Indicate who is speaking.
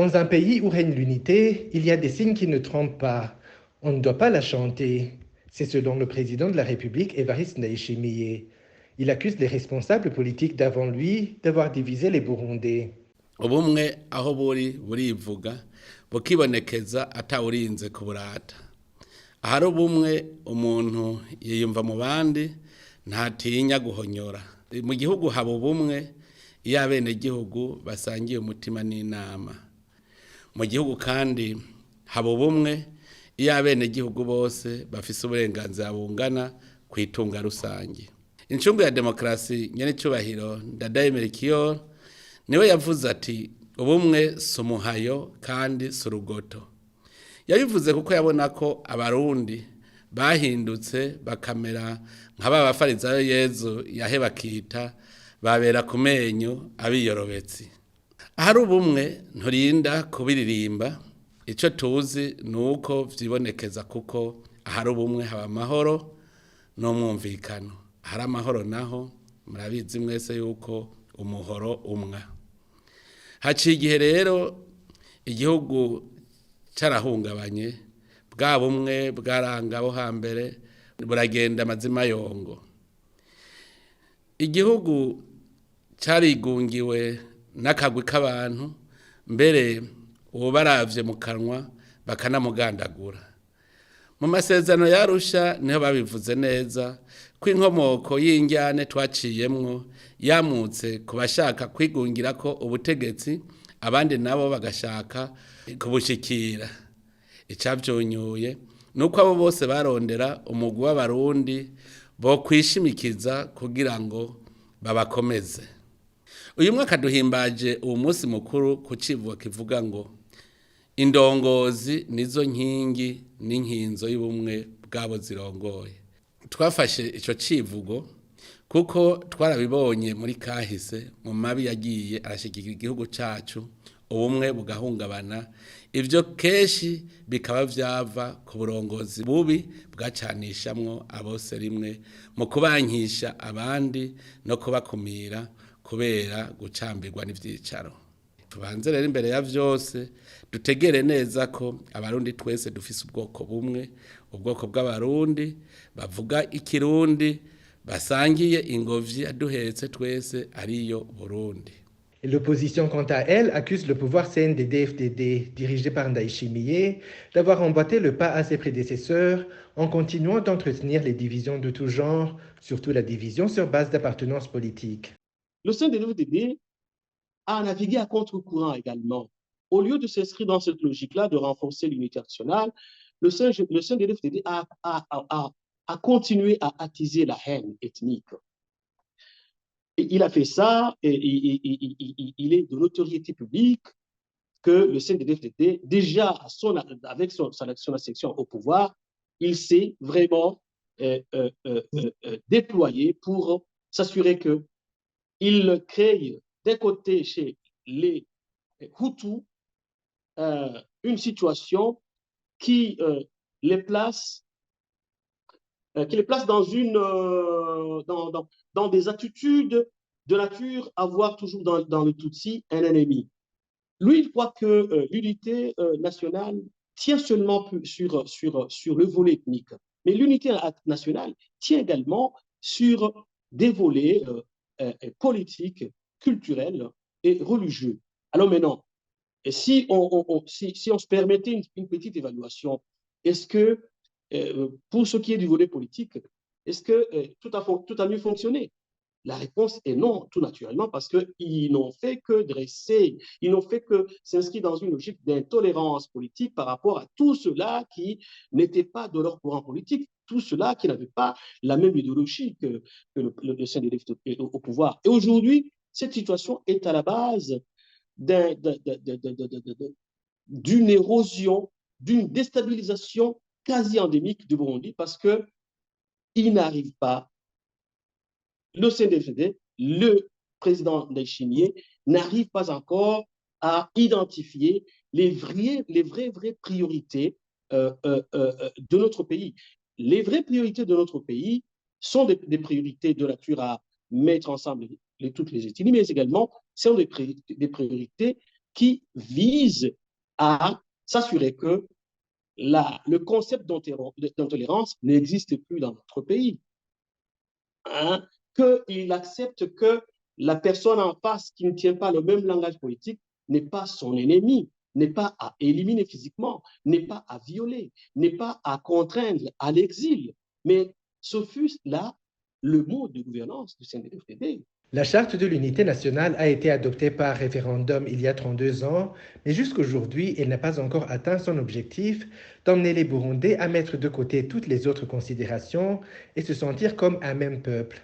Speaker 1: Dans un pays où règne l'unité, il y a des signes qui ne trompent pas. On ne doit pas la chanter. C'est selon le président de la République, Évariste Ndayishimiye. Il accuse les responsables politiques d'avant lui d'avoir divisé les Burundais.
Speaker 2: ubumwe aho burivuga bukibonekeza atawurinze kuburata. Ahari ubumwe umuntu yiyumva mu bandi ntatinya guhonyora. Mu gihugu haba ubumwe iyo abenegihugu basangiye umutima n'inama. Mu gihugu kandi haba ubumwe iyo abenegihugu bose bafise uburenganzira bungana ku itunga rusange. Incungu ya demokarasi nyen'icyubahiro Ndadaye Melchior niwe yavuze ati ubumwe si umuhayo kandi si urugoto. Yabivuze kuko yabona ko abarundi bahindutse bakamera nk'aba bafarizayo Yezu yaheba akita babera ku menyo abiyorobetsi. Ahari ubumwe nturinda kubiririmba, icyo tuzi ni uko vyibonekeza kuko ahari ubumwe haba amahoro n'umwumvikano. Ahari amahoro naho murabizi mwese yuko umuhoro umwa. Haciye igihe rero igihugu carahungabanye, bwa bumwe bwaranga abo hambere buragenda amazima yongo. Igihugu carigungiwe n'akagwi k'abantu, mbere uwo baravye mu kanwa bakanamugandagura. Mu masezerano yarusha niho babivuze neza ko inkomoko y'injyane twaciyemwo yamutse ku bashaka kwigungira ko ubutegetsi, abandi nabo bagashaka kubushikira. Icavyonyuye nuko abo bose barondera umugwi w'abarundi bo kwishimikiza kugira ngo babakomeze. Uyu mwaka duhimbaje uwo munsi mukuru ku civugo kivuga ngo indongozi nizo nkingi n'inkinzo y'ubumwe bwabo zirongoye. Twafashe ico civugo kuko twarabibonye muri kahise mu mabi yagiye arashikira igihugu cacu, ubumwe bugahungabana. Ivyo keshi bikaba vyava ku burongozi bubi bwacanishamwo abose rimwe mu kubankisha abandi no kubakumira kubera gucambirwa n'ivyicaro. Tubanze rero imbere ya vyose dutegere neza ko abarundi twese dufise ubwoko bumwe, ubwoko bw'abarundi bavuga ikirundi, basangiye ingobyi aduhetse twese ariyo Burundi.
Speaker 1: L'opposition, quant à elle, accuse le pouvoir CNDD-FDD, dirigé par Ndayishimiye, d'avoir emboîté le pas à ses prédécesseurs en continuant d'entretenir les divisions de tout genre, surtout la division sur base d'appartenance politique.
Speaker 3: Le CNDD-FDD a navigué à contre-courant également. Au lieu de s'inscrire dans cette logique-là de renforcer l'unité nationale, le CNDD-FDD a continué à attiser la haine ethnique. Et il a fait ça, et il est de notoriété publique que le CNDD-FDD, déjà avec son accession au pouvoir, il s'est vraiment déployé pour s'assurer qu'il crée d'un côté chez les Hutus une situation qui les place dans des attitudes de nature à voir toujours dans le Tutsi un ennemi. Lui, il croit que l'unité nationale tient seulement sur le volet ethnique, mais l'unité nationale tient également sur des volets politiques, culturels et religieux. Alors maintenant, si on se permettait une petite évaluation, est-ce que pour ce qui est du volet politique, est-ce que tout a mieux fonctionné? La réponse est non, tout naturellement, parce qu'ils n'ont fait que dresser, ils n'ont fait que s'inscrire dans une logique d'intolérance politique par rapport à tout cela qui n'était pas de leur courant politique, tout cela qui n'avait pas la même idéologie que le CNDD au pouvoir. Et aujourd'hui, cette situation est à la base d'une érosion, d'une déstabilisation quasi endémique du Burundi, parce qu'il n'arrive pas, le CNDD, le président Ndayishimiye n'arrive pas encore à identifier les vraies priorités de notre pays. Les vraies priorités de notre pays sont des priorités de nature à mettre ensemble toutes les ethnies, mais également sont des priorités qui vise à s'assurer que le concept d'intolérance n'existe plus dans notre pays. Hein, qu'il accepte que la personne en face qui ne tient pas le même langage politique n'est pas son ennemi, n'est pas à éliminer physiquement, n'est pas à violer, n'est pas à contraindre à l'exil. Mais ce fut là le mode de gouvernance du CNDD-FDD.
Speaker 1: La charte de l'unité nationale a été adoptée par référendum il y a 32 ans, mais jusqu'aujourd'hui, elle n'a pas encore atteint son objectif d'emmener les Burundais à mettre de côté toutes les autres considérations et se sentir comme un même peuple.